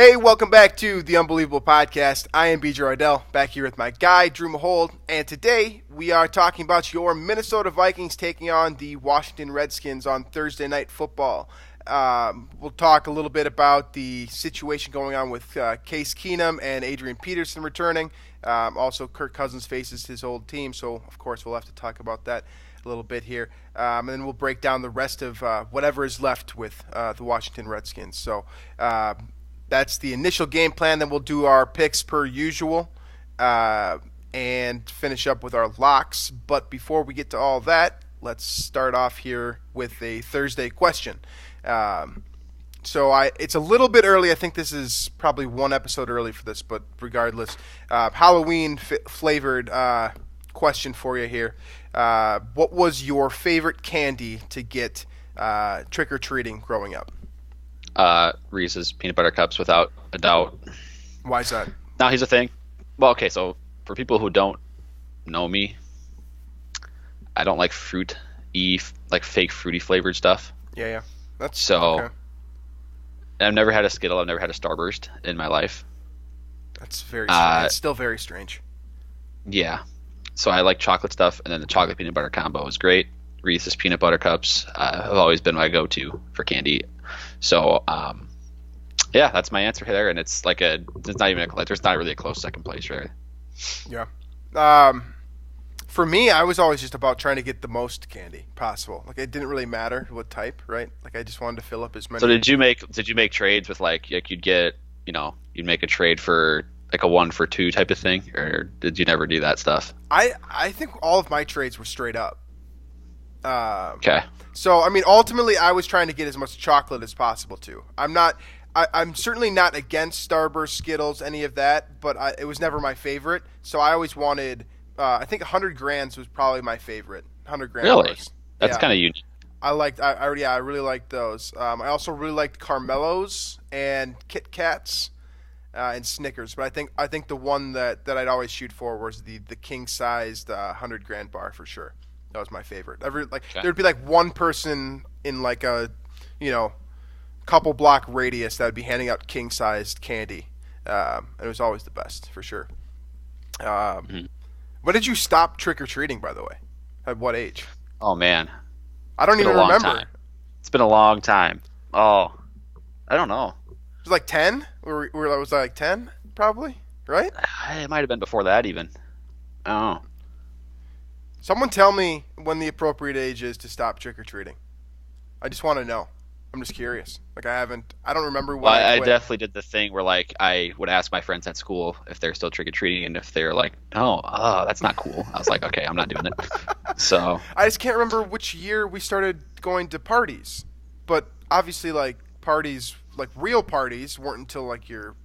Hey, welcome back to the Unbelievable Podcast. I am BJ Reidell, back here with my guy, Drew Mahowald, and today we are talking about your Minnesota Vikings taking on the Washington Redskins on Thursday Night Football. We'll talk a little bit about the situation going on with Case Keenum and Adrian Peterson returning. Also, Kirk Cousins faces his old team, so of course we'll have to talk about that a little bit here. And then we'll break down the rest of whatever is left with the Washington Redskins. So that's the initial game plan. Then we'll do our picks per usual and finish up with our locks. But before we get to all that, let's start off here with a Thursday question. It's a little bit early. I think this is probably one episode early for this, but regardless, Halloween-flavored question for you here. What was your favorite candy to get trick-or-treating growing up? Reese's peanut butter cups, without a doubt. Why is that? Now, here's the thing. Well, okay, so for people who don't know me, I don't like like fake fruity flavored stuff. Yeah. That's so. Okay. I've never had a Skittle. I've never had a Starburst in my life. That's very strange. It's still very strange. Yeah. So I like chocolate stuff, and then the chocolate peanut butter combo is great. Reese's peanut butter cups have always been my go-to for candy. So, yeah, that's my answer there, and it's like there's not really a close second place, right? Yeah. For me, I was always just about trying to get the most candy possible. Like, it didn't really matter what type, right? Like, I just wanted to fill up as many. So did you make trades with like you'd get, you'd make a trade for like a 1 for 2 type of thing, or did you never do that stuff? I think all of my trades were straight up. Okay. So, I mean, ultimately, I was trying to get as much chocolate as possible, too. I'm certainly not against Starburst, Skittles, any of that, but it was never my favorite. So I always wanted, I think 100 Grands was probably my favorite. 100 Grand Really? bars. That's kind of unique. I really liked those. I also really liked Carmelos and Kit Kats and Snickers. But I think the one that I'd always shoot for was the king-sized 100 Grand bar for sure. That was my favorite. There'd be like one person in like a, couple block radius that would be handing out king-sized candy, and it was always the best for sure. When did you stop trick or treating, by the way? At what age? Oh man, I don't even remember. It's been a long time. Oh, I don't know. It was like 10. Was I like 10? Probably, right? It might have been before that even. Oh. Someone tell me when the appropriate age is to stop trick-or-treating. I just want to know. I'm just curious. Like, I don't remember when I quit. I definitely did the thing where, like, I would ask my friends at school if they're still trick-or-treating, and if they're like, oh, that's not cool. I was like, okay, I'm not doing it. So. I just can't remember which year we started going to parties. But obviously, like, parties, like real parties, weren't until, like, you're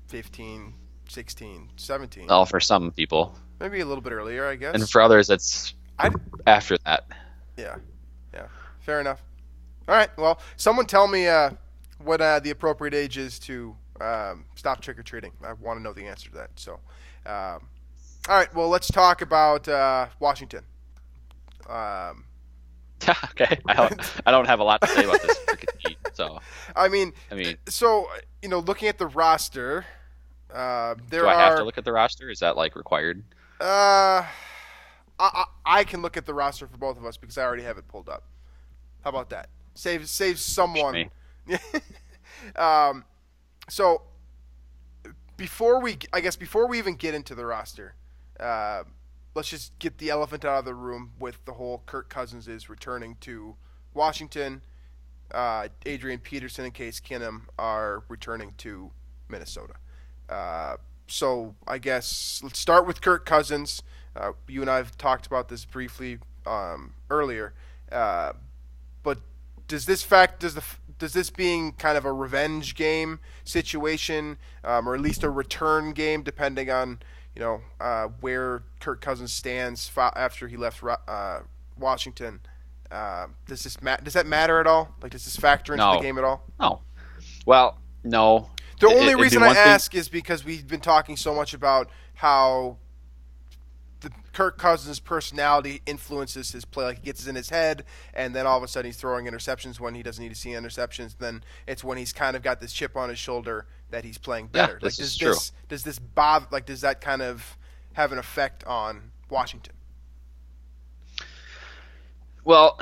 15, 16, 17. Well, for some people. Maybe a little bit earlier, I guess. And for others, it's after that. Yeah. Fair enough. All right. Well, someone tell me what the appropriate age is to stop trick-or-treating. I want to know the answer to that. So, all right. Well, let's talk about Washington. Okay. I don't have a lot to say about this freaking team. So. I mean, so looking at the roster, do I have to look at the roster? Is that like required? I can look at the roster for both of us because I already have it pulled up. How about that? Save someone. So before we even get into the roster, let's just get the elephant out of the room with the whole Kirk Cousins is returning to Washington. Adrian Peterson and Case Keenum are returning to Minnesota. So I guess let's start with Kirk Cousins. You and I have talked about this briefly earlier, but does this being kind of a revenge game situation, or at least a return game, depending on where Kirk Cousins stands after he left Washington? Does that matter at all? Like, does this factor into the game at all? No. Well, no. The only reason I ask is because we've been talking so much about how the Kirk Cousins' personality influences his play. Like, he gets in his head, and then all of a sudden he's throwing interceptions when he doesn't need to see interceptions. Then it's when he's kind of got this chip on his shoulder that he's playing Yeah, better. Like this is true. does this bother? Like does that kind of have an effect on Washington? Well,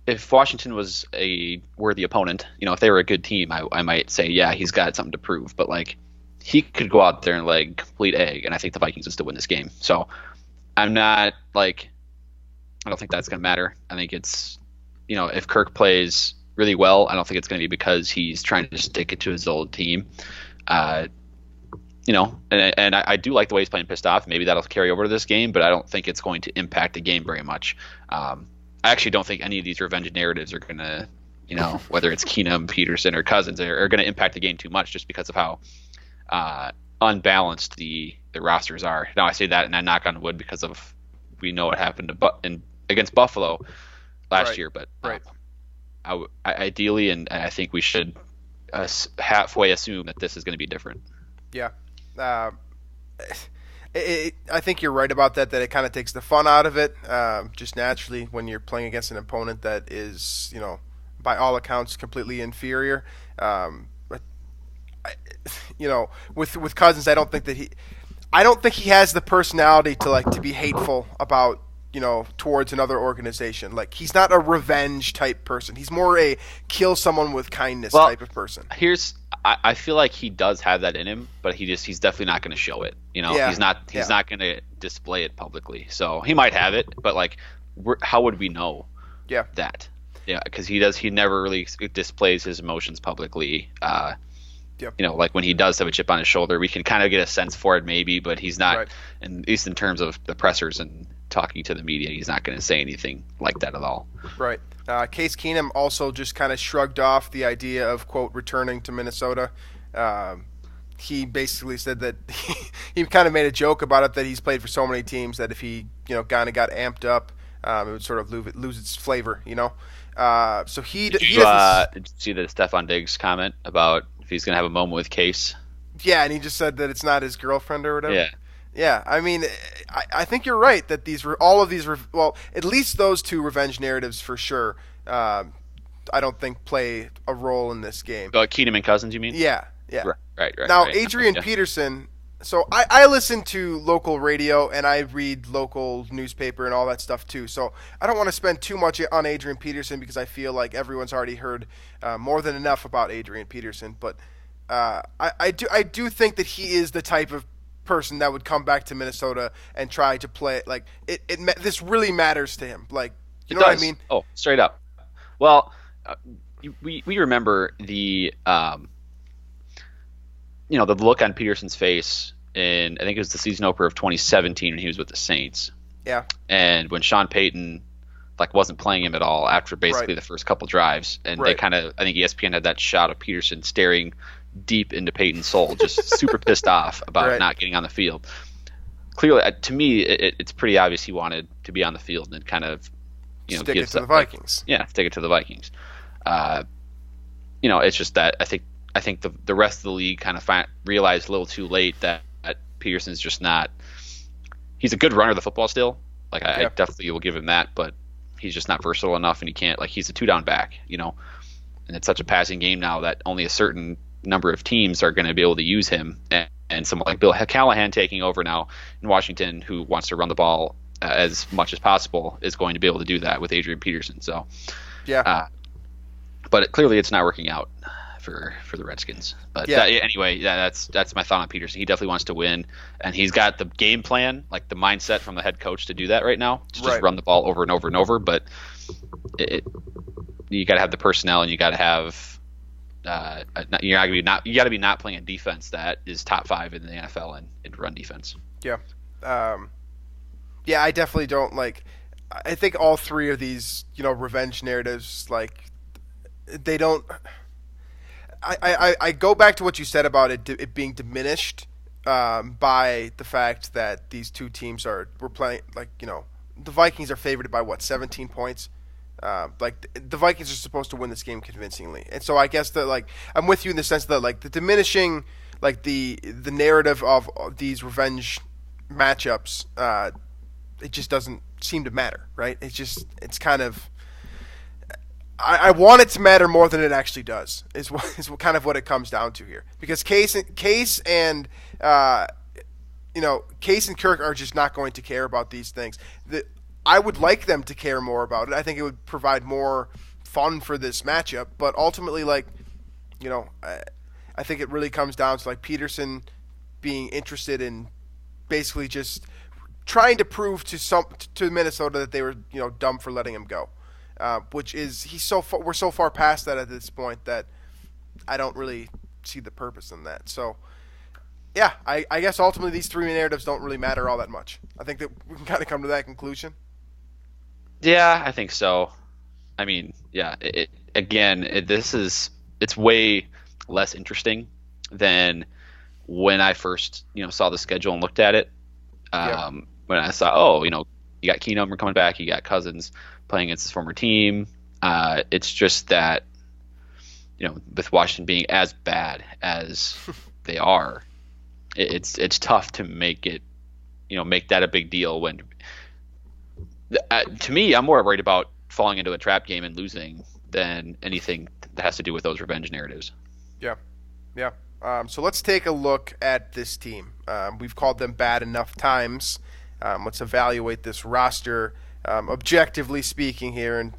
if Washington was a worthy opponent, if they were a good team, I might say, yeah, he's got something to prove. But like, he could go out there and like complete egg, and I think the Vikings would still win this game. So I'm not like, I don't think that's going to matter. I think it's, if Kirk plays really well, I don't think it's going to be because he's trying to stick it to his old team. And I do like the way he's playing pissed off. Maybe that'll carry over to this game, but I don't think it's going to impact the game very much. I actually don't think any of these revenge narratives are going to, whether it's Keenum, Peterson, or Cousins, are going to impact the game too much just because of how unbalanced the rosters are. Now I say that and I knock on wood because of we know what happened against Buffalo last year, but I ideally, and I think we should halfway assume that this is going to be different. Yeah. I think you're right about that it kind of takes the fun out of it, just naturally when you're playing against an opponent that is, by all accounts, completely inferior. But with Cousins, I don't think he has the personality to be hateful about, towards another organization. Like, he's not a revenge type person. He's more a kill someone with kindness type of person. I feel like he does have that in him, but he's definitely not going to show it. He's not going to display it publicly. So he might have it, but like, how would we know that? Yeah, because he never really displays his emotions publicly. Like when he does have a chip on his shoulder, we can kind of get a sense for it maybe, but he's not, and at least in terms of the pressers and talking to the media, he's not going to say anything like that at all. Right. Case Keenum also just kind of shrugged off the idea of, quote, returning to Minnesota. He basically said that he kind of made a joke about it, that he's played for so many teams that if he, kind of got amped up, it would sort of lose its flavor, So he did you see the Stephon Diggs comment about if he's going to have a moment with Case? Yeah, and he just said that it's not his girlfriend or whatever. Yeah. Yeah, I mean, I think you're right that all of these, at least those two revenge narratives for sure, I don't think play a role in this game. Keenum and Cousins, you mean? Yeah. Right. Now, Adrian Peterson, so I listen to local radio and I read local newspaper and all that stuff too, so I don't want to spend too much on Adrian Peterson because I feel like everyone's already heard more than enough about Adrian Peterson, but I do think that he is the type of person that would come back to Minnesota and try to play like this really matters to him. Like, you know what I mean? Oh, straight up. Well, we remember the the look on Peterson's face in, I think it was the season opener of 2017 when he was with the Saints. Yeah. And when Sean Payton wasn't playing him at all after basically the first couple drives, and they kind of, I think ESPN had that shot of Peterson staring deep into Peyton's soul, just super pissed off about not getting on the field. Clearly, to me, it's pretty obvious he wanted to be on the field and kind of, stick it to the Vikings. Stick it to the Vikings. It's just that I think the rest of the league kind of realized a little too late that Peterson's just not. He's a good runner of the football still. I definitely will give him that, but he's just not versatile enough, and he can't. He's a 2-down back, and it's such a passing game now that only a certain number of teams are going to be able to use him, and someone like Bill Callahan taking over now in Washington, who wants to run the ball as much as possible, is going to be able to do that with Adrian Peterson. So, but clearly it's not working out for the Redskins. But anyway, that's my thought on Peterson. He definitely wants to win, and he's got the game plan, like the mindset from the head coach to do that right now, to just run the ball over and over and over. But you got to have the personnel, and you got to have. You got to be not playing a defense that is top 5 in the NFL in run defense. Yeah, I definitely don't like. I think all three of these, revenge narratives, they don't. I go back to what you said about it being diminished by the fact that these two teams were playing the Vikings are favored by 17 points. The Vikings are supposed to win this game convincingly, and so I guess that I'm with you in the sense that the diminishing the narrative of these revenge matchups, it just doesn't seem to matter, right? It's kind of I want it to matter more than it actually does. Is what kind of what it comes down to here. Because Case and Kirk are just not going to care about these things. I would like them to care more about it. I think it would provide more fun for this matchup. But ultimately, I think it really comes down to Peterson being interested in basically just trying to prove to Minnesota that they were dumb for letting him go. Which is we're so far past that at this point that I don't really see the purpose in that. So. Yeah, I guess ultimately these three narratives don't really matter all that much. I think that we can kind of come to that conclusion. Yeah, I think so. I mean, yeah. It's way less interesting than when I first saw the schedule and looked at it. When I saw, you got Keenum coming back, you got Cousins playing against his former team. It's just that with Washington being as bad as they are. It's tough to make that a big deal when to me I'm more worried about falling into a trap game and losing than anything that has to do with those revenge narratives. Yeah. So let's take a look at this team. We've called them bad enough times. Let's evaluate this roster objectively speaking here, and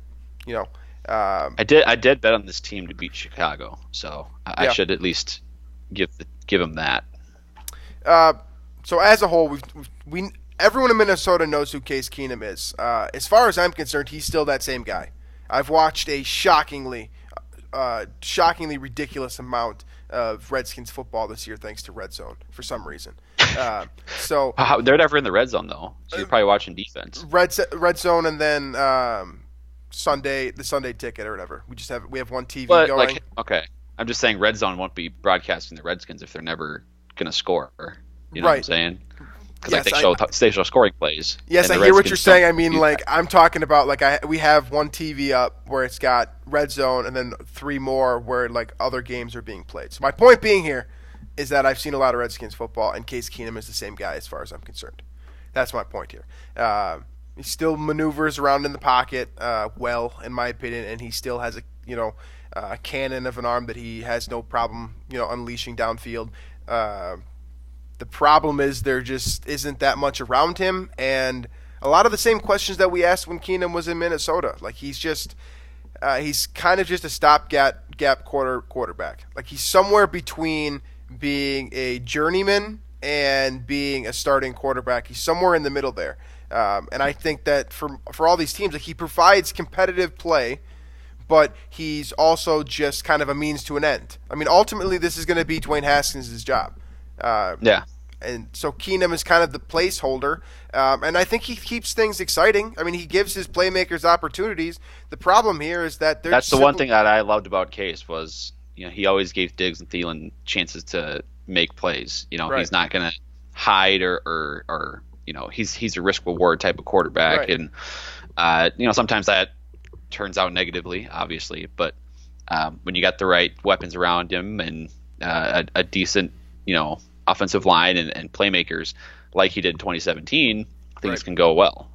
I did bet on this team to beat Chicago, so I should at least give them that. So as a whole, everyone in Minnesota knows who Case Keenum is. As far as I'm concerned, he's still that same guy. I've watched a shockingly ridiculous amount of Redskins football this year, thanks to Red Zone for some reason. They're never in the red zone though, so you're probably watching defense. Red Zone, and then the Sunday Ticket or whatever. We have one TV going. Okay, I'm just saying Red Zone won't be broadcasting the Redskins if they're never going to score. You know right. what I'm saying? Because they show scoring plays. Yes, I hear what you're saying. I mean, I'm talking about we have one TV up where it's got Red Zone and then three more where other games are being played. So my point being here is that I've seen a lot of Redskins football, and Case Keenum is the same guy as far as I'm concerned. That's my point here. He still maneuvers around in the pocket well, in my opinion, and he still has a cannon of an arm that he has no problem unleashing downfield. The problem is there just isn't that much around him, and a lot of the same questions that we asked when Keenum was in Minnesota. He's kind of just a stopgap quarterback. He's somewhere between being a journeyman and being a starting quarterback. He's somewhere in the middle there, and I think that for all these teams, he provides competitive play, but he's also just kind of a means to an end. I mean, ultimately, this is going to be Dwayne Haskins' job. And so Keenum is kind of the placeholder, and I think he keeps things exciting. I mean, he gives his playmakers opportunities. The problem here is that that's the one thing that I loved about Case was he always gave Diggs and Thielen chances to make plays. Right. He's not going to hide or he's a risk reward type of quarterback, right. And sometimes that turns out negatively, obviously, but when you got the right weapons around him and a decent offensive line and playmakers like he did in 2017, things right. can go well.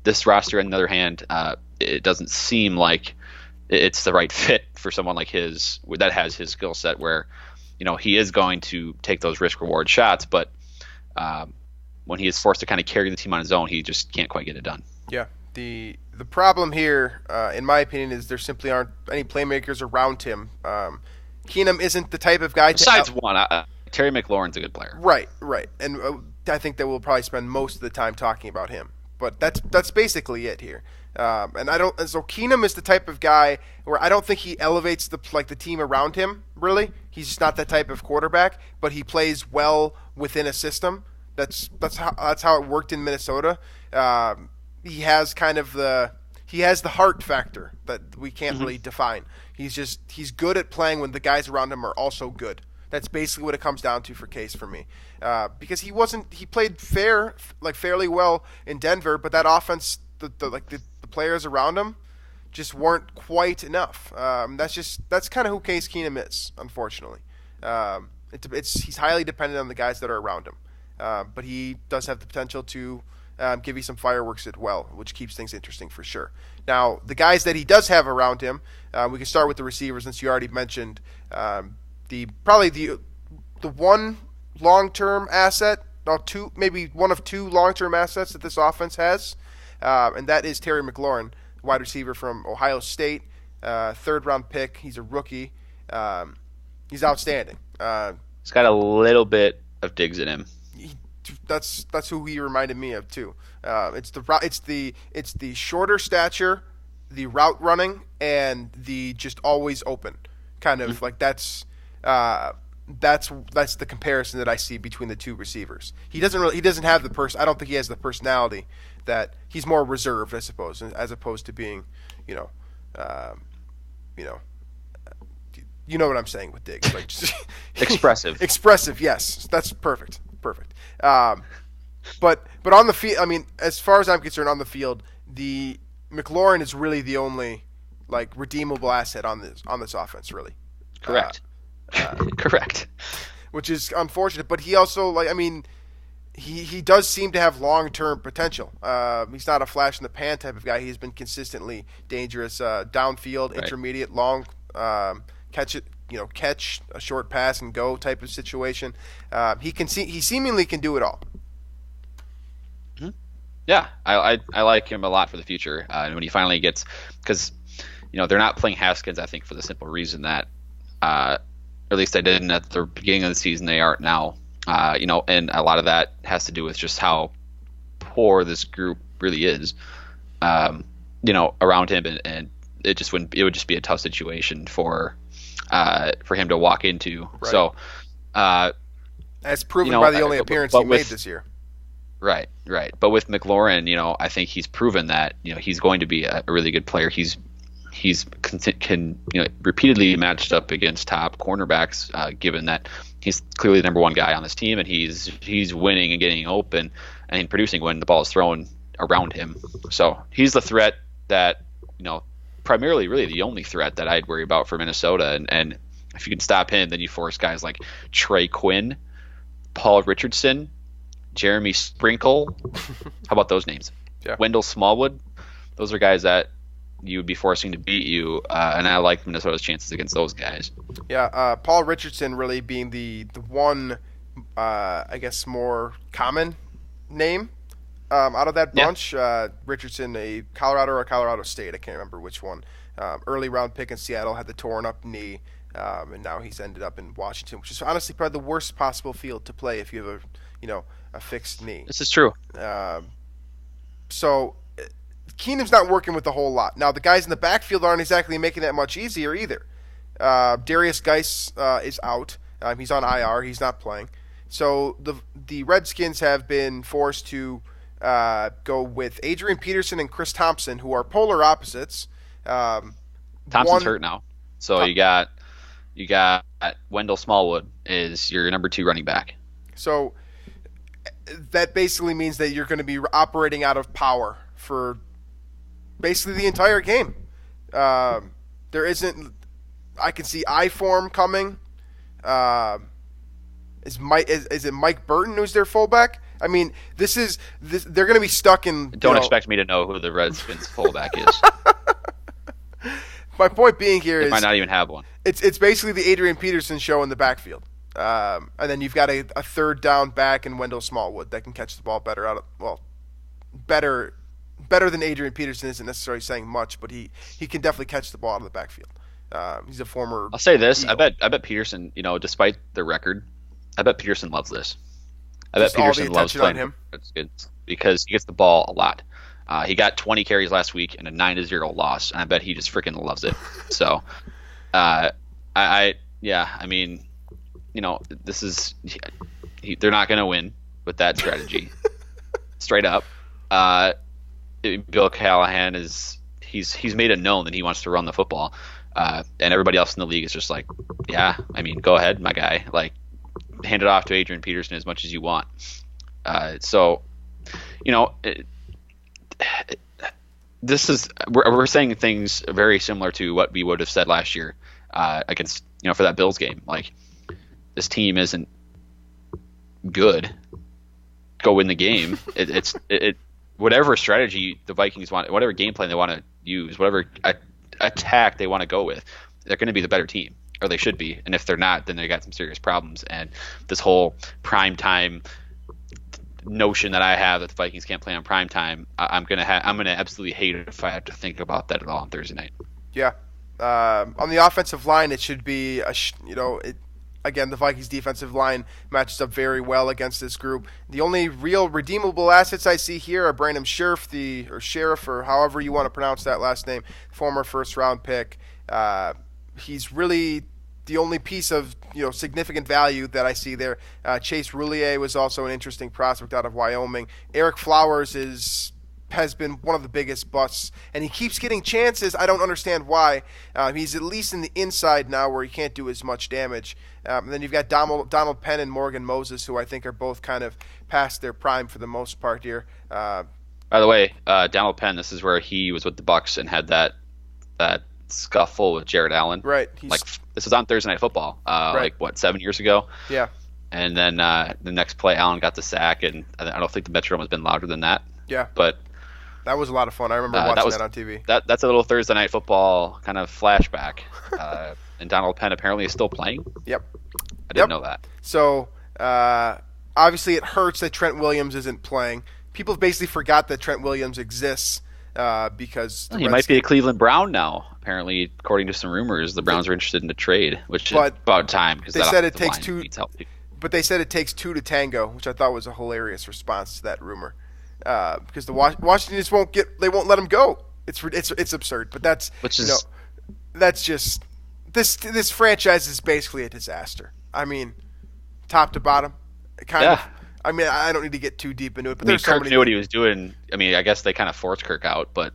This roster, on the other hand, it doesn't seem like it's the right fit for someone like his that has his skill set where he is going to take those risk reward shots, but when he is forced to kind of carry the team on his own, he just can't quite get it done. Yeah. The problem here, in my opinion, is there simply aren't any playmakers around him. Keenum isn't the type of guy besides one. Terry McLaurin's a good player. Right, and I think that we'll probably spend most of the time talking about him. But that's basically it here. So Keenum is the type of guy where I don't think he elevates the team around him. Really, he's just not that type of quarterback. But he plays well within a system. That's how it worked in Minnesota. He has the heart factor that we can't really define. He's good at playing when the guys around him are also good. That's basically what it comes down to for Case for me. Because he played fairly well in Denver, but that offense, the players around him just weren't quite enough. That's kind of who Case Keenum is, unfortunately. He's highly dependent on the guys that are around him. But he does have the potential to give you some fireworks as well, which keeps things interesting for sure. Now, the guys that he does have around him, we can start with the receivers since you already mentioned the one long-term asset, maybe one of two long-term assets that this offense has, and that is Terry McLaurin, wide receiver from Ohio State, third-round pick. He's a rookie. He's outstanding. He's got a little bit of Diggs in him. That's who he reminded me of too. It's the shorter stature, the route running, and the just always open kind of like that's the comparison that I see between the two receivers. He doesn't have I don't think he has the personality that he's more reserved, I suppose, as opposed to being, you know what I'm saying with Diggs, like just expressive. Expressive, yes, that's perfect. But on the field, I mean, as far as I'm concerned, on the field, the McLaurin is really the only like redeemable asset on this offense, really. Correct. Correct. Which is unfortunate, but he also he does seem to have long-term potential. He's not a flash in the pan type of guy. He's been consistently dangerous downfield, right. Intermediate, long, catch a short pass and go type of situation. He seemingly can do it all. Mm-hmm. Yeah, I like him a lot for the future. And when he finally gets, because they're not playing Haskins, I think, for the simple reason that, or at least they didn't at the beginning of the season. They aren't now. And a lot of that has to do with just how poor this group really is. Around him, and it would just be a tough situation for him to walk into. Right. So, as proven by the only appearance he made this year. Right. But with McLaurin, I think he's proven that he's going to be a really good player. He's can repeatedly matched up against top cornerbacks, given that he's clearly the number one guy on this team, and he's winning and getting open and producing when the ball is thrown around him. So he's the threat that primarily really the only threat that I'd worry about for Minnesota. And if you can stop him, then you force guys like Trey Quinn, Paul Richardson, Jeremy Sprinkle. How about those names? Yeah. Wendell Smallwood. Those are guys that you would be forcing to beat you, and I like Minnesota's chances against those guys. Yeah, Paul Richardson really being the one, I guess, more common name out of that bunch. Yeah. Richardson, a Colorado or Colorado State, I can't remember which one. Early round pick in Seattle, had the torn up knee, and now he's ended up in Washington, which is honestly probably the worst possible field to play if you have a fixed knee. This is true. So Keenum's not working with a whole lot. Now, the guys in the backfield aren't exactly making that much easier either. Darius Geis is out. He's on IR. He's not playing. So the Redskins have been forced to go with Adrian Peterson and Chris Thompson, who are polar opposites. Thompson's hurt now. So you got Wendell Smallwood is your number 2 running back. So that basically means that you're going to be operating out of power for basically the entire game. There isn't. I can see I form coming. Is it Mike Burton who's their fullback? I mean, they're going to be stuck in. Don't expect me to know who the Redskins fullback is. My point being here is might not even have one. It's basically the Adrian Peterson show in the backfield, and then you've got a third down back in Wendell Smallwood that can catch the ball better better than Adrian Peterson isn't necessarily saying much, but he can definitely catch the ball out of the backfield. He's a former. I'll say this: Eagle. I bet Peterson, despite the record, I bet Peterson loves this. I bet Peterson loves playing him because he gets the ball a lot. He got 20 carries last week and a 9-0 loss, and I bet he just freaking loves it. So, this is they're not going to win with that strategy, straight up. Bill Callahan he's made it known that he wants to run the football, and everybody else in the league is just like, yeah, go ahead, my guy, like hand it off to Adrian Peterson as much as you want. We're saying things very similar to what we would have said last year against for that Bills game. Like, this team isn't good. Go win the game. whatever strategy the Vikings want, whatever game plan they want to use, whatever attack they want to go with, they're going to be the better team, or they should be. And if they're not, then they got some serious problems. And this whole prime time notion that I have that the Vikings can't play on prime time, I'm gonna absolutely hate it if I have to think about that at all on Thursday night. Yeah. On the offensive line, it should be again, the Vikings defensive line matches up very well against this group. The only real redeemable assets I see here are Brandon Sheriff, or however you want to pronounce that last name, former first-round pick. He's really the only piece of significant value that I see there. Chase Roulier was also an interesting prospect out of Wyoming. Eric Flowers has been one of the biggest busts, and he keeps getting chances. I don't understand why. He's at least in the inside now where he can't do as much damage. And then you've got Donald Penn and Morgan Moses, who I think are both kind of past their prime for the most part here. By the way, Donald Penn, this is where he was with the Bucs and had that scuffle with Jared Allen. Right. This was on Thursday Night Football, right. 7 years ago? Yeah. And then the next play, Allen got the sack, and I don't think the Metrodome has been louder than that. Yeah. But that was a lot of fun. I remember watching that on TV. That's a little Thursday Night Football kind of flashback. And Donald Penn apparently is still playing. Yep. I didn't know that. So obviously it hurts that Trent Williams isn't playing. People basically forgot that Trent Williams exists because he might be a Cleveland Brown now. Apparently, according to some rumors, the Browns are interested in the trade, which is about time. They said it takes two. But they said it takes two to tango, which I thought was a hilarious response to that rumor. Because the Washington just won't let him go. It's absurd. But that's just this franchise is basically a disaster. I mean, top to bottom, kind of. I mean, I don't need to get too deep into it. But Kirk knew what he was doing. I mean, I guess they kind of forced Kirk out, but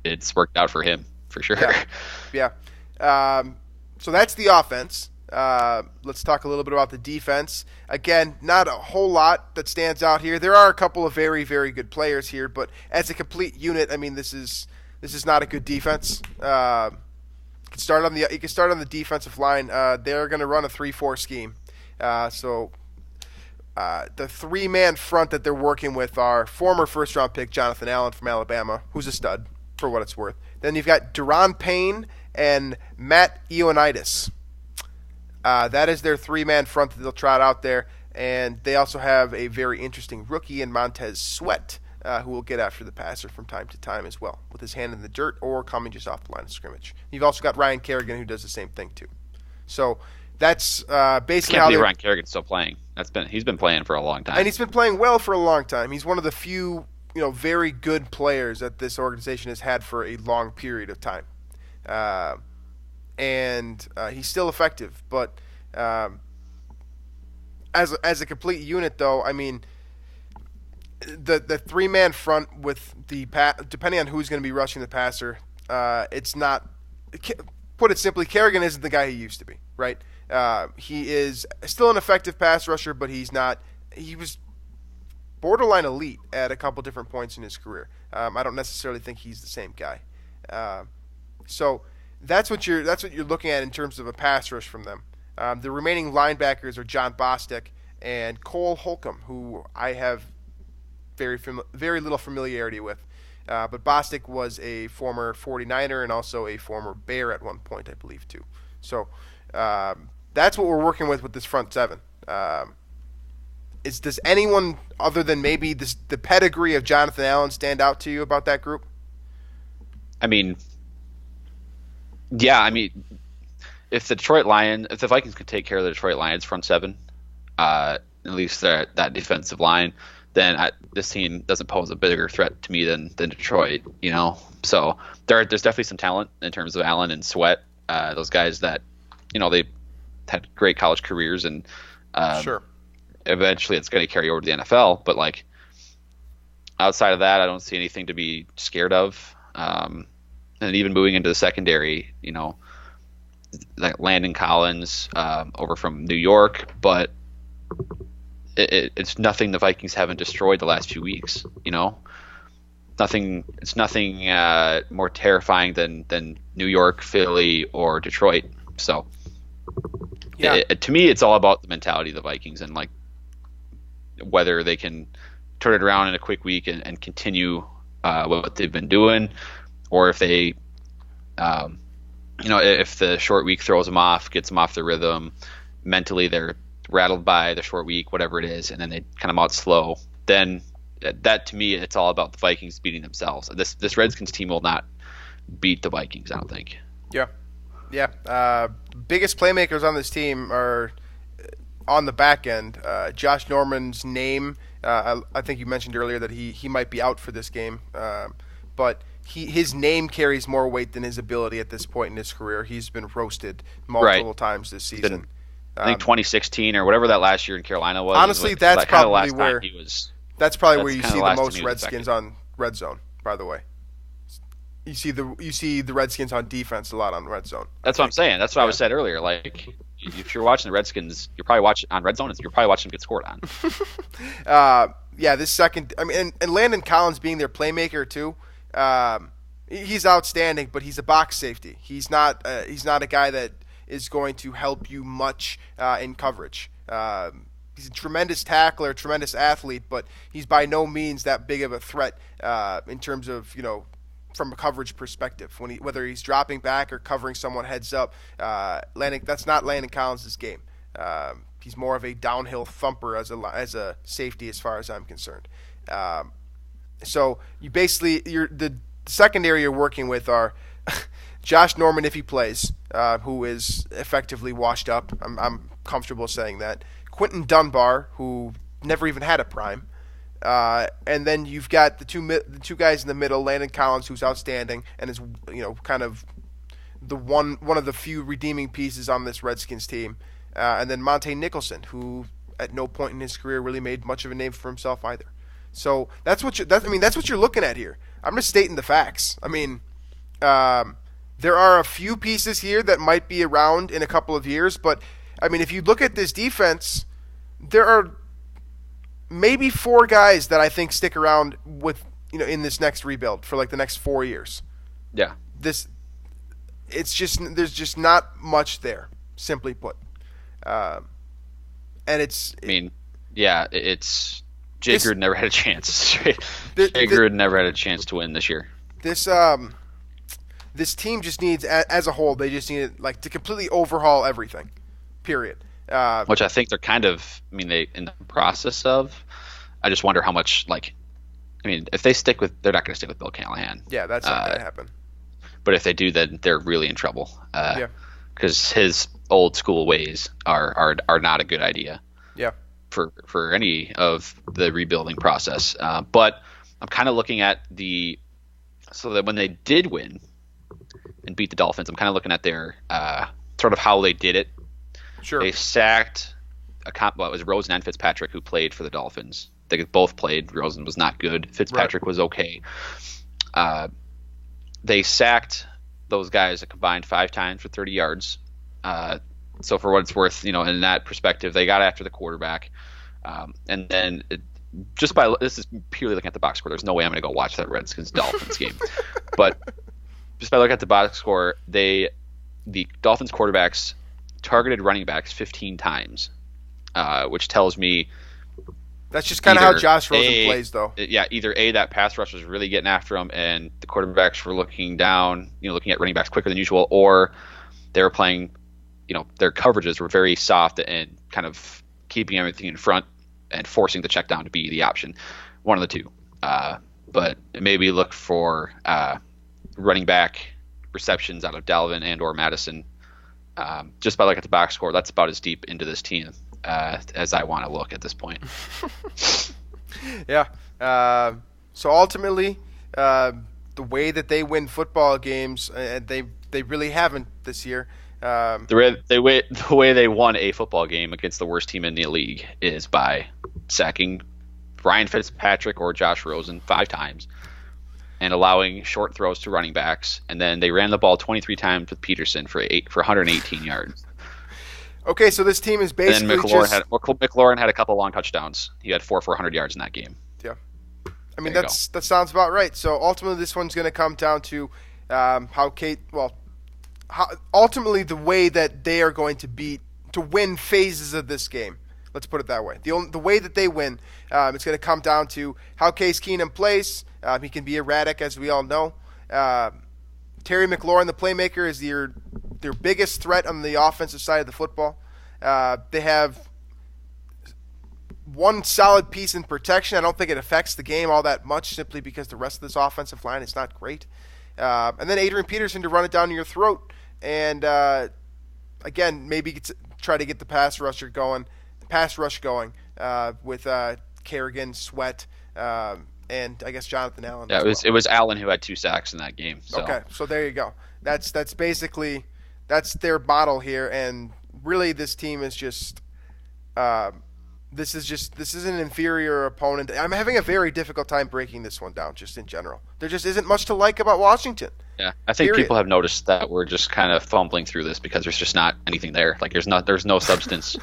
it's worked out for him for sure. Yeah. So that's the offense. Let's talk a little bit about the defense. Again, not a whole lot that stands out here. There are a couple of very, very good players here, but as a complete unit, I mean, this is not a good defense. You can start on the defensive line. They're going to run a 3-4 scheme. So the three-man front that they're working with are former first-round pick Jonathan Allen from Alabama, who's a stud for what it's worth. Then you've got Deron Payne and Matt Ioannidis. That is their three-man front that they'll trot out there. And they also have a very interesting rookie in Montez Sweat, who will get after the passer from time to time as well, with his hand in the dirt or coming just off the line of scrimmage. You've also got Ryan Kerrigan, who does the same thing too. So that's basically how Ryan Kerrigan's still playing. He's been playing for a long time, and he's been playing well for a long time. He's one of the few very good players that this organization has had for a long period of time. And he's still effective. But as a complete unit, though, I mean, the three-man front with depending on who's going to be rushing the passer, it's not. Put it simply, Kerrigan isn't the guy he used to be, right? He is still an effective pass rusher, but he's not. He was borderline elite at a couple different points in his career. I don't necessarily think he's the same guy. So that's what you're looking at in terms of a pass rush from them. The remaining linebackers are John Bostic and Cole Holcomb, who I have very little familiarity with. But Bostic was a former 49er and also a former Bear at one point, I believe, too. So that's what we're working with this front seven. Does anyone other than maybe the pedigree of Jonathan Allen stand out to you about that group? I mean, yeah. I mean, if the Vikings could take care of the Detroit Lions front seven, at least that defensive line, then this team doesn't pose a bigger threat to me than Detroit. So there's definitely some talent in terms of Allen and Sweat. Those guys that they had great college careers and sure. Eventually it's going to carry over to the NFL, but outside of that, I don't see anything to be scared of. And even moving into the secondary, like Landon Collins over from New York, but it's nothing the Vikings haven't destroyed the last few weeks. It's nothing more terrifying than New York, Philly, or Detroit. So to me, it's all about the mentality of the Vikings and whether they can turn it around in a quick week and continue what they've been doing, or if they, if the short week throws them off, gets them off their rhythm, mentally they're rattled by the short week, whatever it is, and then they kind of out slow, then that to me, it's all about the Vikings beating themselves. This Redskins team will not beat the Vikings, I don't think. Yeah. Biggest playmakers on this team are on the back end. Josh Norman's name, I think you mentioned earlier that he might be out for this game, but his name carries more weight than his ability at this point in his career. He's been roasted multiple times this season. I think 2016 or whatever that last year in Carolina was. Honestly, that's probably where he was. That's probably where you see the most Redskins on red zone. By the way, you see the Redskins on defense a lot on red zone. That's what I'm saying. That's what I was said earlier. Like, if you're watching the Redskins, you're probably watching on red zone. You're probably watching them get scored on. This second, I mean, and Landon Collins being their playmaker too. He's outstanding, but he's a box safety. He's not a guy that is going to help you much in coverage. He's a tremendous tackler, tremendous athlete, but he's by no means that big of a threat in terms of, from a coverage perspective. Whether he's dropping back or covering someone heads up, that's not Landon Collins' game. He's more of a downhill thumper as a safety, as far as I'm concerned. So the secondary you're working with are Josh Norman, if he plays, who is effectively washed up. I'm comfortable saying that. Quentin Dunbar, who never even had a prime, and then you've got the two guys in the middle, Landon Collins, who's outstanding and is kind of the one of the few redeeming pieces on this Redskins team, and then Monte Nicholson, who at no point in his career really made much of a name for himself either. So that's what you're looking at here. I'm just stating the facts. I mean, there are a few pieces here that might be around in a couple of years, but I mean, if you look at this defense, there are maybe 4 guys that I think stick around with in this next rebuild for like the next 4 years. Yeah. There's just not much there, simply put. And it's. I mean, yeah, it's. Jay Gruden never had a chance. Jay Gruden never had a chance to win this year. This team just needs, as a whole, they just need to completely overhaul everything. Period. Which I think they're kind of. I mean, they in the process of. I just wonder how much. If they stick with, they're not going to stick with Bill Callahan. Yeah, that's not going to happen. But if they do, then they're really in trouble. Because his old school ways are not a good idea. Yeah. For any of the rebuilding process. But I'm kind of looking at so that when they did win and beat the Dolphins, I'm kind of looking at their sort of how they did it. Sure. They sacked it was Rosen and Fitzpatrick who played for the Dolphins. They both played. Rosen was not good. Fitzpatrick was okay. They sacked those guys a combined 5 times for 30 yards. So for what it's worth, in that perspective, they got after the quarterback. And then this is purely looking at the box score. There's no way I'm going to go watch that Redskins-Dolphins game. But just by looking at the box score, the Dolphins quarterbacks targeted running backs 15 times, which tells me that's just kind of how Josh Rosen plays, though. Yeah, either that pass rush was really getting after him, and the quarterbacks were looking down, looking at running backs quicker than usual, or they were playing, their coverages were very soft and kind of keeping everything in front and forcing the check down to be the option. One of the two. But maybe look for running back receptions out of Dalvin and or Madison. Just by looking at the box score, that's about as deep into this team as I want to look at this point. Yeah. So ultimately, the way that they win football games, they really haven't this year. The way they won a football game against the worst team in the league is by sacking Ryan Fitzpatrick or Josh Rosen 5 times and allowing short throws to running backs, and then they ran the ball 23 times with Peterson for 118 yards. Okay, so this team is basically and then McLaurin had a couple long touchdowns. He had 400 yards in that game. Yeah, I mean that sounds about right. So ultimately, this one's going to come down to ultimately the way that they are going to win phases of this game. Let's put it that way. The way that they win, it's going to come down to how Case Keenum plays. He can be erratic, as we all know. Terry McLaurin, the playmaker, is their biggest threat on the offensive side of the football. They have one solid piece in protection. I don't think it affects the game all that much, simply because the rest of this offensive line is not great. And then Adrian Peterson to run it down your throat, and again, maybe try to get the pass rush going with Kerrigan, Sweat, and I guess Jonathan Allen. Yeah, it was Allen who had 2 sacks in that game. So. Okay, so there you go. That's basically their model here, and really this team is just this is an inferior opponent. I'm having a very difficult time breaking this one down, just in general. There just isn't much to like about Washington. Yeah, I think people have noticed that we're just kind of fumbling through this because there's just not anything there. Like there's no substance.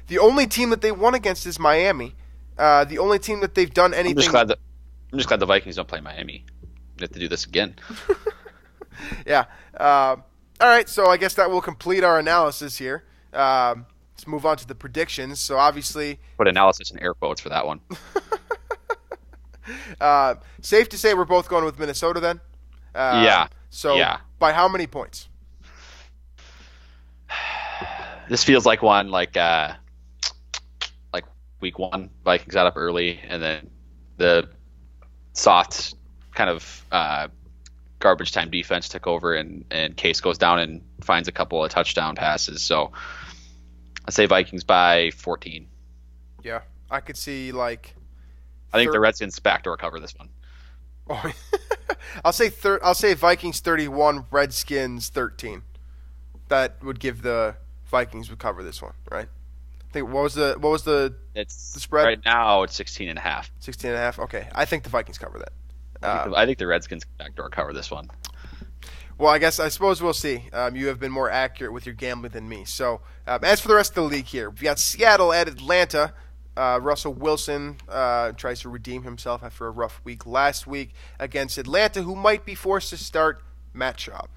The only team that they won against is Miami. The only team that they've done anything. I'm just glad the Vikings don't play Miami. We have to do this again. Yeah. All right. So I guess that will complete our analysis here. Let's move on to the predictions. So obviously, put analysis in air quotes for that one. Safe to say we're both going with Minnesota then. Yeah. So by how many points? This feels like one like week 1, Vikings got up early, and then the soft kind of garbage time defense took over, and Case goes down and finds a couple of touchdown passes. So I'd say Vikings by 14. Yeah, I could see I think the Redskins backdoor cover this one. Oh, I'll say Vikings 31, Redskins 13. That would give the Vikings would cover this one, right? I think what was the spread? Right now it's 16.5. 16.5. Okay, I think the Vikings cover that. I think the Redskins backdoor cover this one. Well, I suppose we'll see. You have been more accurate with your gambling than me. So, as for the rest of the league here, we've got Seattle at Atlanta. Russell Wilson tries to redeem himself after a rough week last week against Atlanta, who might be forced to start Matt Schaub.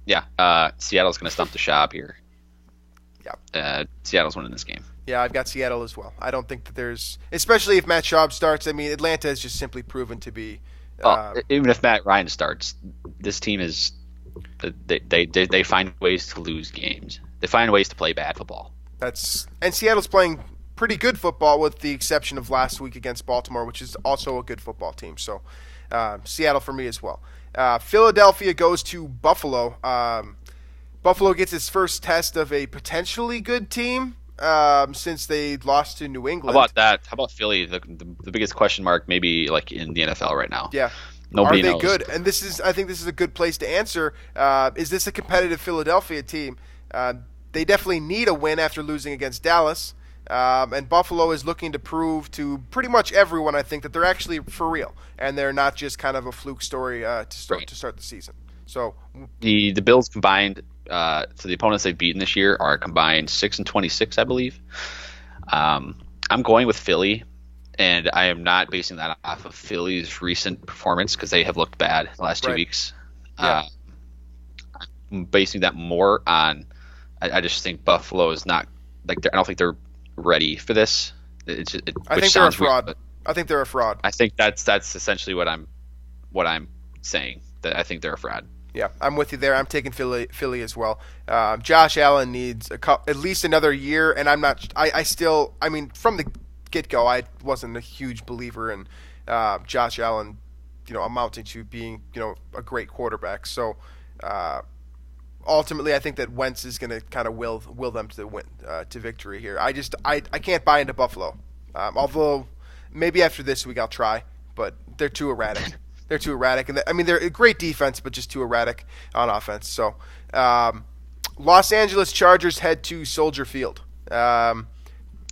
Yeah, Seattle's going to stump the Schaub here. Yeah. Seattle's winning this game. Yeah, I've got Seattle as well. I don't think that there's, especially if Matt Schaub starts. I mean, Atlanta has just simply proven to be. Even if Matt Ryan starts, this team is they find ways to lose games. They find ways to play bad football. And Seattle's playing pretty good football, with the exception of last week against Baltimore, which is also a good football team. So Seattle for me as well. Philadelphia goes to Buffalo. Buffalo gets its first test of a potentially good team since they lost to New England. How about that? How about Philly? The biggest question mark maybe like in the NFL right now. Yeah. Nobody knows. Are they good? And I think this is a good place to answer. Is this a competitive Philadelphia team? They definitely need a win after losing against Dallas. And Buffalo is looking to prove to pretty much everyone, I think, that they're actually for real. And they're not just kind of a fluke story to start the season. So the Bills combined, so the opponents they've beaten this year are combined 6-26, I believe. I'm going with Philly, and I am not basing that off of Philly's recent performance because they have looked bad the last 2 weeks. Yeah. I'm basing that more on I just think Buffalo is not I don't think they're ready for this. I think they're a fraud. Weird, I think they're a fraud. I think that's essentially what I'm saying. That I think they're a fraud. Yeah, I'm with you there. I'm taking Philly as well. Josh Allen needs at least another year, and I'm not. I mean, from the get-go, I wasn't a huge believer in Josh Allen, amounting to being, a great quarterback. So ultimately, I think that Wentz is going to kind of will them to victory here. I can't buy into Buffalo. Although maybe after this week I'll try, but they're too erratic. They're too erratic, and they're a great defense, but just too erratic on offense. So, Los Angeles Chargers head to Soldier Field.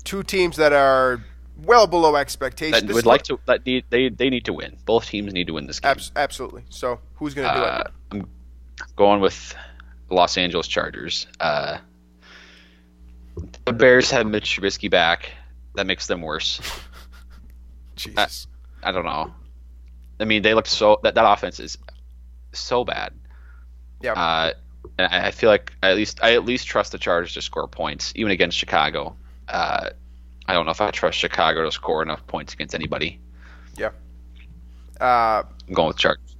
Two teams that are well below expectations. They need to win. Both teams need to win this game. Absolutely. So, who's going to do it? I'm going with the Los Angeles Chargers. The Bears have Mitch Trubisky back. That makes them worse. Jesus. I don't know. I mean, they look that offense is so bad. Yeah. And I feel like I at least trust the Chargers to score points, even against Chicago. I don't know if I trust Chicago to score enough points against anybody. Yeah. Uh, I'm going with Chargers.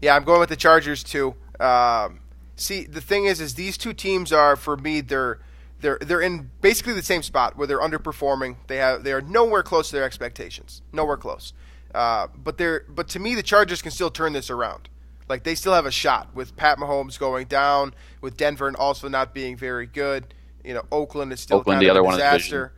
yeah, I'm going with the Chargers too. See, the thing is these two teams are, for me, they're in basically the same spot where they're underperforming. They are nowhere close to their expectations, nowhere close. But to me, the Chargers can still turn this around. Like, they still have a shot with Pat Mahomes going down, with Denver and also not being very good. Oakland is still Oakland, kind the of other a one in the disaster.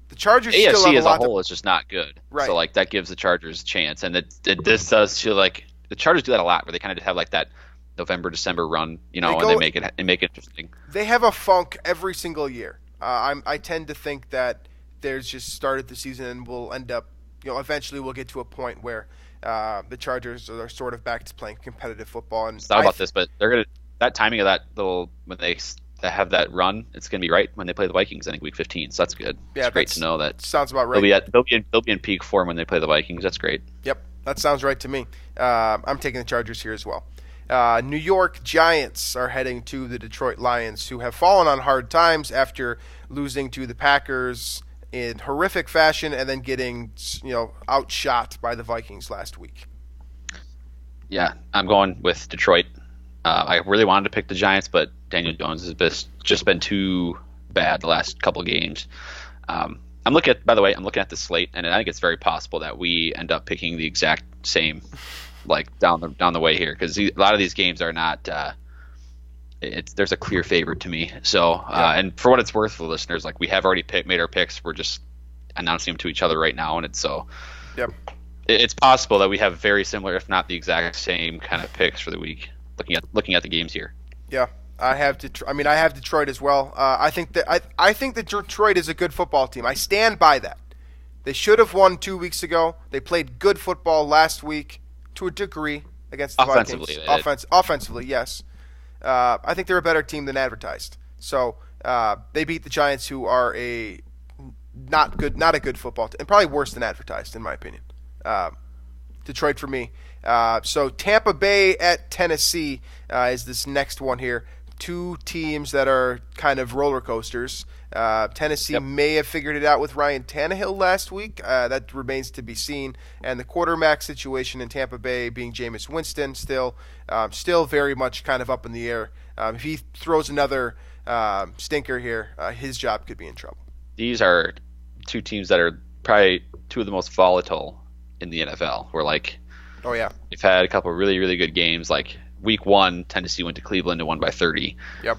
The Chargers still AFC have as a a lot whole is just not good. Right. So like that gives the Chargers a chance, and this does feel like the Chargers do that a lot, where they kind of have like that November December run, and they make it interesting. They have a funk every single year. I tend to think that there's just started the season and we'll end up, eventually we'll get to a point where the Chargers are sort of back to playing competitive football. And It's not about this, but they're gonna that timing of that little when they have that run, it's gonna be right when they play the Vikings. I think week 15, so that's good. Yeah, it's great to know that sounds about right. They'll be in peak form when they play the Vikings. That's great. Yep, that sounds right to me. I'm taking the Chargers here as well. New York Giants are heading to the Detroit Lions, who have fallen on hard times after losing to the Packers in horrific fashion and then getting outshot by the Vikings last week. Yeah, I'm going with Detroit. I really wanted to pick the Giants, but Daniel Jones has just been too bad the last couple games. I'm looking at the slate, and I think it's very possible that we end up picking the exact same, like down the way here, because a lot of these games are not. There's a clear favorite to me. So, and for what it's worth for the listeners, like we have already made our picks. We're just announcing them to each other right now, and it's so. Yep. It's possible that we have very similar, if not the exact same, kind of picks for the week. Looking at the games here. Yeah, I have Detroit as well. I think that Detroit is a good football team. I stand by that. They should have won 2 weeks ago. They played good football last week to a degree against the Offensively, Vikings. Offensively, yes. I think they're a better team than advertised. So they beat the Giants, who are not a good football team, and probably worse than advertised, in my opinion. Detroit for me. So Tampa Bay at Tennessee is this next one here. Two teams that are kind of roller coasters. Tennessee may have figured it out with Ryan Tannehill last week. That remains to be seen. And the quarterback situation in Tampa Bay being Jameis Winston still very much kind of up in the air. If he throws another stinker here, his job could be in trouble. These are two teams that are probably two of the most volatile in the NFL. We're like, oh yeah, they've had a couple of really, really good games. Like week 1, Tennessee went to Cleveland and won by 30. Yep.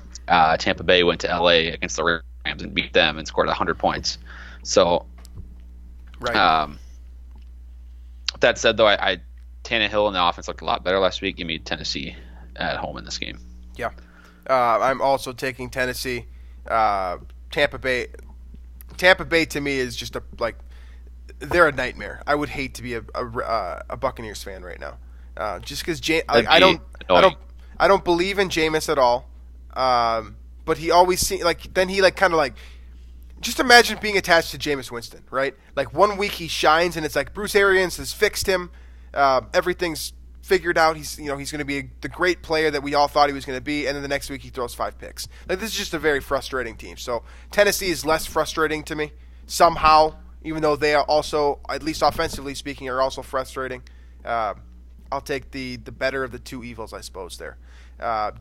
Tampa Bay went to LA against the Rams and beat them and scored 100 points. So, right. That said, though, I Tannehill and the offense looked a lot better last week. Give me Tennessee at home in this game. Yeah. I'm also taking Tennessee. Tampa Bay to me is just they're a nightmare. I would hate to be a Buccaneers fan right now, just because I don't believe in Jameis at all. But he always seems just imagine being attached to Jameis Winston, right? Like 1 week he shines and it's like Bruce Arians has fixed him. Everything's figured out. He's going to be the great player that we all thought he was going to be, and then the next week he throws 5 picks. Like, this is just a very frustrating team. So Tennessee is less frustrating to me somehow, even though they are also, at least offensively speaking, are also frustrating. I'll take the better of the two evils, I suppose, there.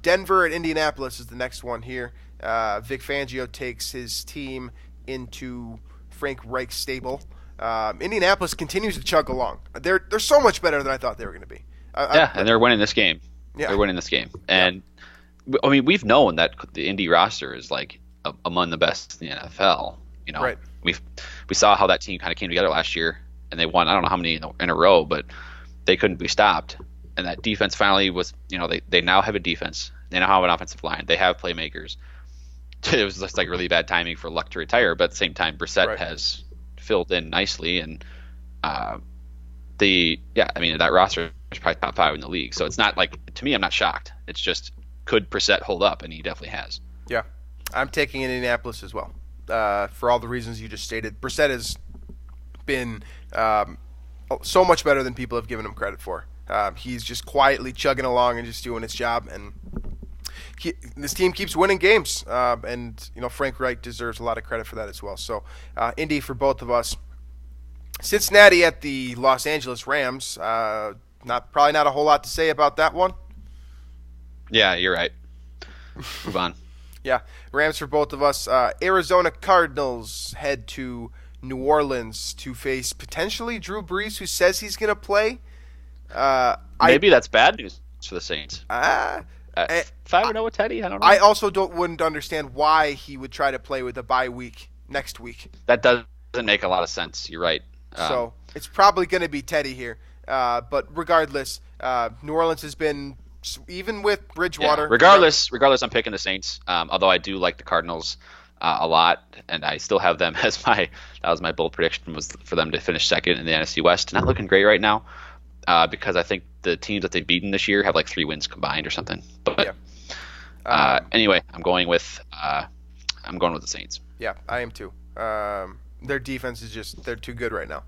Denver at Indianapolis is the next one here. Vic Fangio takes his team into Frank Reich's stable. Indianapolis continues to chug along. They're so much better than I thought they were going to be. And they're winning this game. Yeah. They're winning this game. And, I mean, we've known that the Indy roster is, like, among the best in the NFL. Right. We saw how that team kind of came together last year, and they won I don't know how many in a row, but they couldn't be stopped. And that defense finally was, they now have a defense. They now have an offensive line. They have playmakers. It was just like really bad timing for Luck to retire, but at the same time, Brissett has filled in nicely, and that roster is probably top 5 in the league. So it's not like, to me, I'm not shocked. It's just, could Brissett hold up? And he definitely has. Yeah, I'm taking Indianapolis as well. For all the reasons you just stated. Brissett has been so much better than people have given him credit for. He's just quietly chugging along and just doing his job, and this team keeps winning games, and Frank Reich deserves a lot of credit for that as well. So, Indy for both of us. Cincinnati at the Los Angeles Rams. Probably not a whole lot to say about that one. Yeah, you're right. Move on. Yeah, Rams for both of us. Arizona Cardinals head to New Orleans to face potentially Drew Brees, who says he's going to play. Maybe that's bad news for the Saints. 5-0 with Teddy, I don't know. I also wouldn't understand why he would try to play with a bye week next week. That doesn't make a lot of sense. You're right. So it's probably going to be Teddy here. But regardless, New Orleans has been, even with Bridgewater. Yeah, regardless, I'm picking the Saints. Although I do like the Cardinals a lot, and I still have them as that was my bold prediction, was for them to finish second in the NFC West. Not looking great right now, because I think the teams that they've beaten this year have like 3 wins combined or something. But anyway, I'm going with the Saints. Yeah, I am too. Their defense is they're too good right now.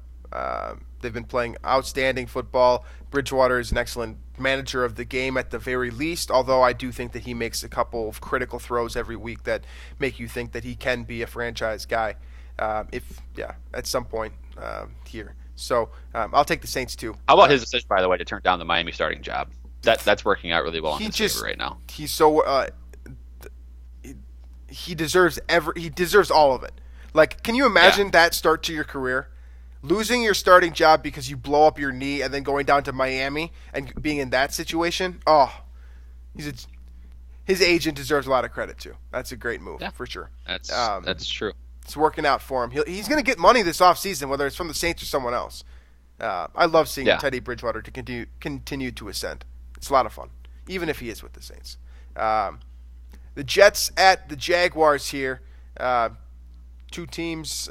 They've been playing outstanding football. Bridgewater is an excellent manager of the game at the very least, although I do think that he makes a couple of critical throws every week that make you think that he can be a franchise guy at some point here. So I'll take the Saints too. How about his decision, by the way, to turn down the Miami starting job? That's working out really well in his favor right now. He's so he deserves all of it. Like, can you imagine that start to your career? Losing your starting job because you blow up your knee and then going down to Miami and being in that situation. Oh, his agent deserves a lot of credit too. That's a great move for sure. That's true. It's working out for him. He's going to get money this offseason, whether it's from the Saints or someone else. I love seeing Teddy Bridgewater to continue to ascend. It's a lot of fun, even if he is with the Saints. The Jets at the Jaguars here. Two teams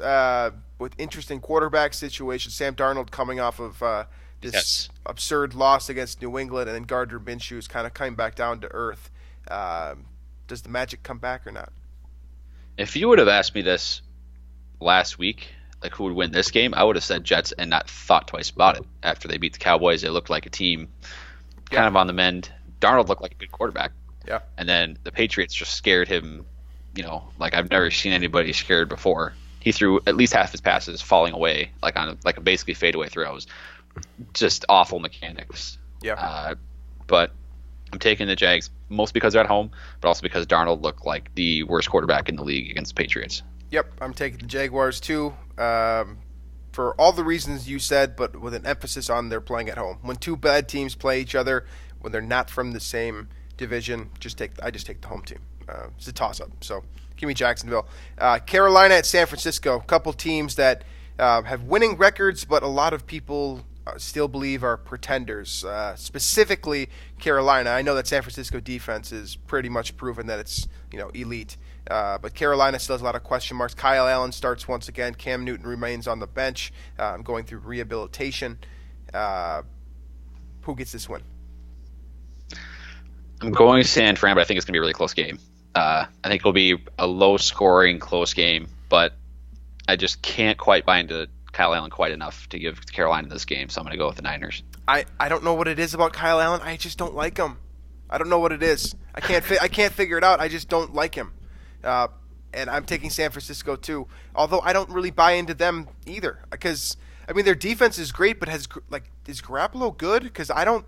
with interesting quarterback situations. Sam Darnold coming off of this absurd loss against New England, and then Gardner Minshew is kind of coming back down to earth. Does the magic come back or not? If you would have asked me this last week, like who would win this game, I would have said Jets and not thought twice about it. After they beat the Cowboys, they looked like a team kind of on the mend. Darnold looked like a good quarterback. Yeah. And then the Patriots just scared him, like I've never seen anybody scared before. He threw at least half his passes falling away, like on basically fadeaway throws. Just awful mechanics. Yeah. But I'm taking the Jags, mostly because they're at home, but also because Darnold looked like the worst quarterback in the league against the Patriots. Yep, I'm taking the Jaguars too, for all the reasons you said, but with an emphasis on they're playing at home. When two bad teams play each other, when they're not from the same division, I just take the home team. It's a toss-up, so give me Jacksonville. Carolina at San Francisco, a couple teams that have winning records, but a lot of people still believe are pretenders. Specifically, Carolina. I know that San Francisco defense is pretty much proven that it's elite, but Carolina still has a lot of question marks. Kyle Allen starts once again. Cam Newton remains on the bench, going through rehabilitation. Who gets this win? I'm going San Fran, but I think it's going to be a really close game. I think it'll be a low-scoring, close game, but I just can't quite buy into Kyle Allen quite enough to give Carolina this game, so I'm going to go with the Niners. I don't know what it is about Kyle Allen. I just don't like him. I don't know what it is. I can't figure it out. I just don't like him. And I'm taking San Francisco too, although I don't really buy into them either. Because their defense is great, but is Garoppolo good? Because I don't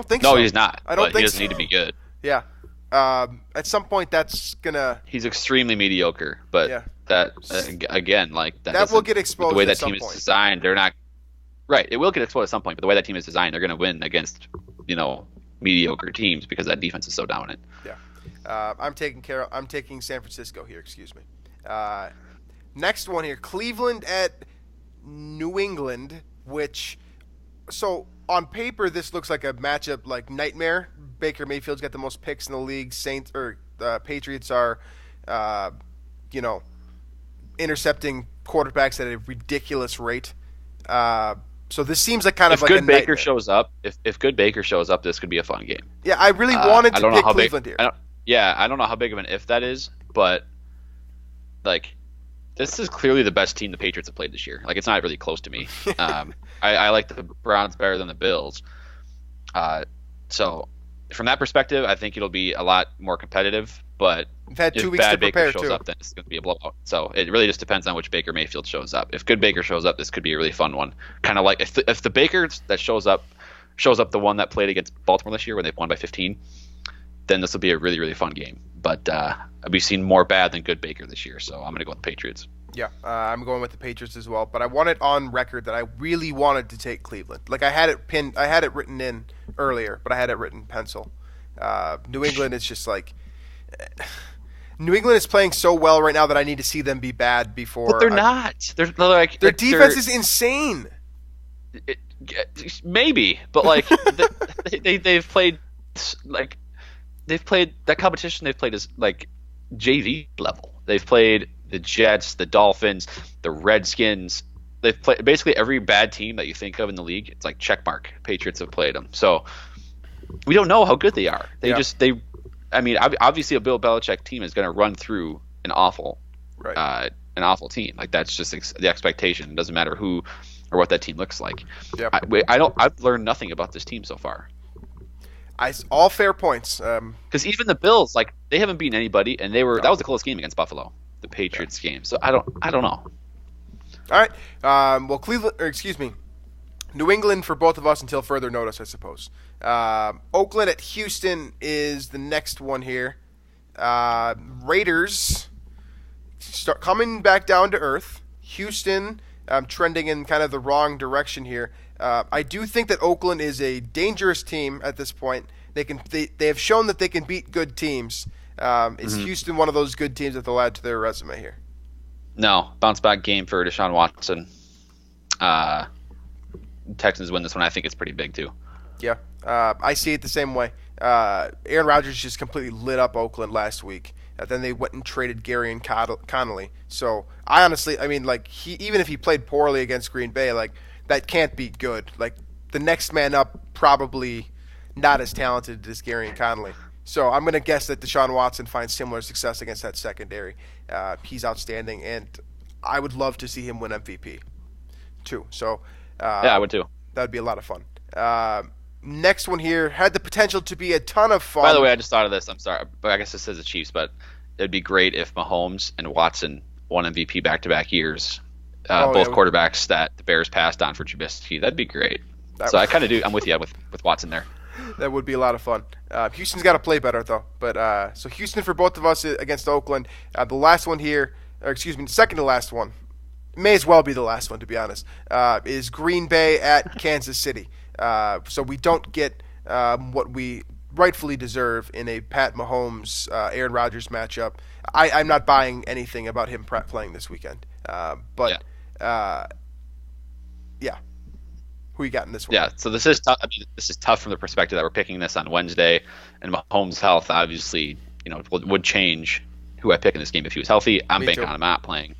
think so. No, he's not. I don't think he doesn't so. need to be good. Yeah. At some point, that's gonna. He's extremely mediocre, but that again, that will get exposed. The way that team is designed, they're not. Right, it will get exposed at some point, but the way that team is designed, they're going to win against mediocre teams because that defense is so dominant. Yeah, I'm taking San Francisco here. Excuse me. Next one here, Cleveland at New England, so on paper this looks like a matchup like nightmare. Baker Mayfield's got the most picks in the league. Patriots are, intercepting quarterbacks at a ridiculous rate. So this seems like kind of like a nightmare. If good Baker shows up, this could be a fun game. Yeah, I really wanted to pick Cleveland here. I don't know how big of an if that is, but this is clearly the best team the Patriots have played this year. It's not really close to me. I like the Browns better than the Bills. So from that perspective, I think it'll be a lot more competitive. But We've had 2 if weeks to bad Baker prepare, shows too. up, then it's going to be a blowout. So it really just depends on which Baker Mayfield shows up. If good Baker shows up, this could be a really fun one. Kind of like if the Baker that shows up the one that played against Baltimore this year when they won by 15, then this will be a really, really fun game. But we've seen more bad than good Baker this year, so I'm going to go with the Patriots. Yeah, I'm going with the Patriots as well. But I want it on record that I really wanted to take Cleveland. Like I had it pinned, I had it written in earlier, but I had it written in pencil. New England is just like New England is playing so well right now that I need to see them be bad before. But they're not. They're like their defense is insane. Maybe, but like they've played like they've played that competition. They've played as like JV level. They've played the Jets, the Dolphins, the Redskins. They've played basically every bad team that you think of in the league. It's like check mark. Patriots have played them, so we don't know how good they are. I mean, obviously a Bill Belichick team is going to run through an awful team. Like that's just the expectation. It doesn't matter who or what that team looks like. Yep. I've learned nothing about this team so far. All fair points. Because even the Bills, like they haven't beaten anybody, and that was a close game against Buffalo, the Patriots game. So I don't know. All right. New England for both of us until further notice, I suppose. Oakland at Houston is the next one here. Raiders start coming back down to earth. Houston trending in kind of the wrong direction here. I do think that Oakland is a dangerous team at this point. They have shown that they can beat good teams. Is Houston one of those good teams that they'll add to their resume here? No, bounce back game for Deshaun Watson. Texans win this one. I think it's pretty big too. Yeah, I see it the same way. Aaron Rodgers just completely lit up Oakland last week. Then they went and traded Gary and Connolly. So I honestly, I mean, like even if he played poorly against Green Bay, like that can't be good. Like the next man up probably not as talented as Gary and Connolly. So I'm going to guess that Deshaun Watson finds similar success against that secondary. He's outstanding, and I would love to see him win MVP too. So yeah, I would too. That would be a lot of fun. Next one here had the potential to be a ton of fun. By the way, I just thought of this. I'm sorry, but I guess this says the Chiefs, but it'd be great if Mahomes and Watson won MVP back-to-back years. Both quarterbacks that the Bears passed on for Trubisky. That'd be great. I kind of do. I'm with you with Watson there. That would be a lot of fun. Houston's got to play better, though. But so Houston for both of us against Oakland. The last one here, second to last one, may as well be the last one, to be honest, is Green Bay at Kansas City. So we don't get what we rightfully deserve in a Pat Mahomes, Aaron Rodgers matchup. I'm not buying anything about him playing this weekend. Yeah. Who you got in this one? Yeah, so this is tough. I mean, this is tough from the perspective that we're picking this on Wednesday, and Mahomes' health obviously, would change who I pick in this game if he was healthy. I'm banking on him not playing,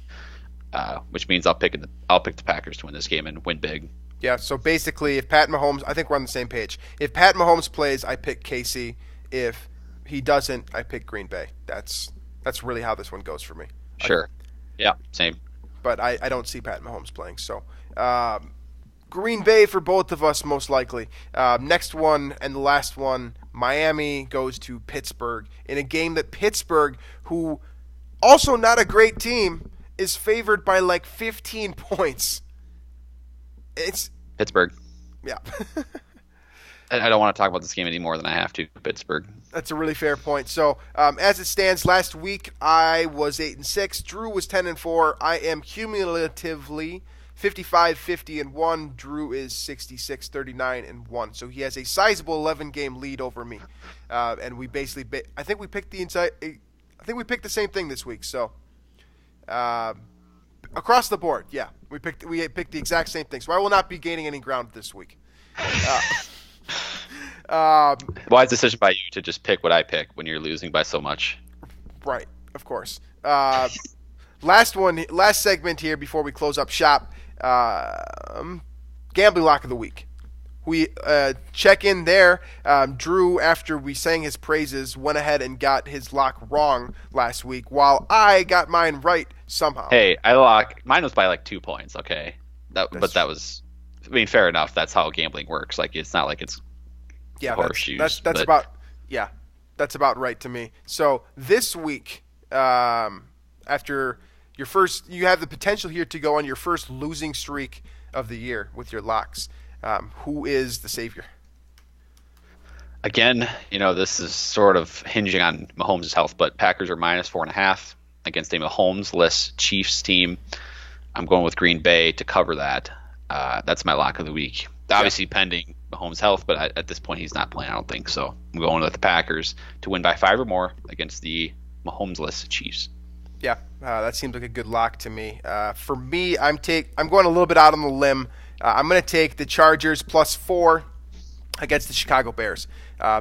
which means I'll pick the Packers to win this game and win big. Yeah, so basically, if Pat Mahomes, I think we're on the same page. If Pat Mahomes plays, I pick KC. If he doesn't, I pick Green Bay. That's really how this one goes for me. Sure. Yeah, same. But I don't see Pat Mahomes playing. So Green Bay for both of us, most likely. Next one and the last one, Miami goes to Pittsburgh in a game that Pittsburgh, who also not a great team, is favored by like 15 points. It's Pittsburgh. Yeah. I don't want to talk about this game any more than I have to. Pittsburgh. That's a really fair point. So, as it stands, last week I was 8-6. Drew was 10-4. I am cumulatively 55-50-1. Drew is 66-39-1. So he has a sizable 11-game lead over me. And we basically, I think we picked the same thing this week. So, across the board, yeah, we picked the exact same thing. So I will not be gaining any ground this week. Wise decision by you to just pick what I pick when you're losing by so much. Right, of course. Last segment here before we close up shop. Gambling lock of the week. We check in there. Drew, after we sang his praises, went ahead and got his lock wrong last week, while I got mine right somehow. Hey, mine was by like 2 points. Okay, that was. I mean, fair enough. That's how gambling works. Like, it's not like it's horseshoes. That's about Yeah, that's about right to me. So this week, after your first, you have the potential here to go on your first losing streak of the year with your locks. Who is the savior? Again, this is sort of hinging on Mahomes' health, but Packers are -4.5 against a Mahomes-less Chiefs team. I'm going with Green Bay to cover that. That's my lock of the week. Obviously, pending Mahomes' health, but at this point, he's not playing, I don't think. So I'm going with the Packers to win by 5 or more against the Mahomes-less Chiefs. Yeah, that seems like a good lock to me. For me, I'm going a little bit out on the limb. I'm going to take the Chargers +4 against the Chicago Bears.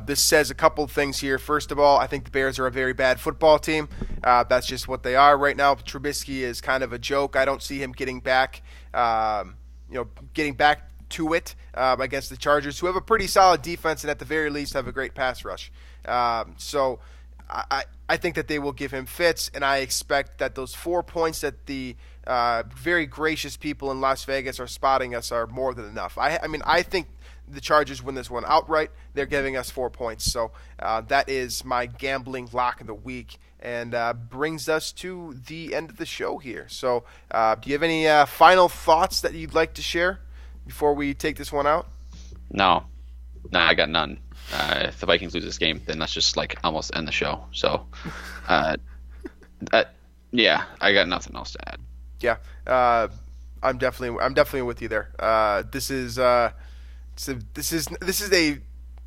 This says a couple of things here. First of all, I think the Bears are a very bad football team. That's just what they are right now. Trubisky is kind of a joke. I don't see him getting back, getting back to it against the Chargers, who have a pretty solid defense and at the very least have a great pass rush. So I think that they will give him fits, and I expect that those 4 points that the very gracious people in Las Vegas are spotting us are more than enough. I think the Chargers win this one outright. They're giving us 4 points. So that is my gambling lock of the week, and brings us to the end of the show here. So do you have any final thoughts that you'd like to share before we take this one out? No, I got none. If the Vikings lose this game, then let's just almost end the show. So, yeah, I got nothing else to add. Yeah, I'm definitely with you there. This is a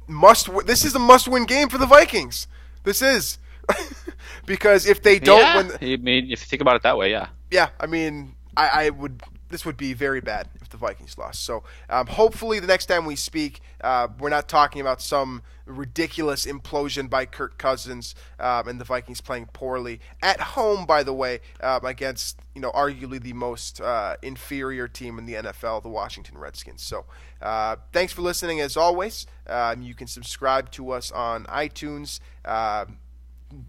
must-win game for the Vikings. This is because if they don't win, I mean, if you think about it that way, yeah. Yeah, I mean, I would. This would be very bad if the Vikings lost. So hopefully the next time we speak, we're not talking about some ridiculous implosion by Kirk Cousins and the Vikings playing poorly at home, by the way, against arguably the most inferior team in the NFL, the Washington Redskins. So thanks for listening as always. You can subscribe to us on iTunes.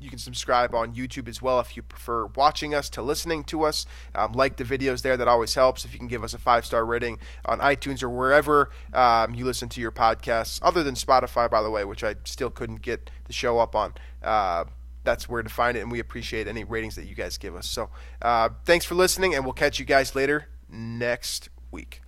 You can subscribe on YouTube as well if you prefer watching us to listening to us. Like the videos there, that always helps. If you can give us a 5-star rating on iTunes or wherever you listen to your podcasts, other than Spotify, by the way, which I still couldn't get the show up on. That's where to find it, and we appreciate any ratings that you guys give us. So thanks for listening, and we'll catch you guys later next week.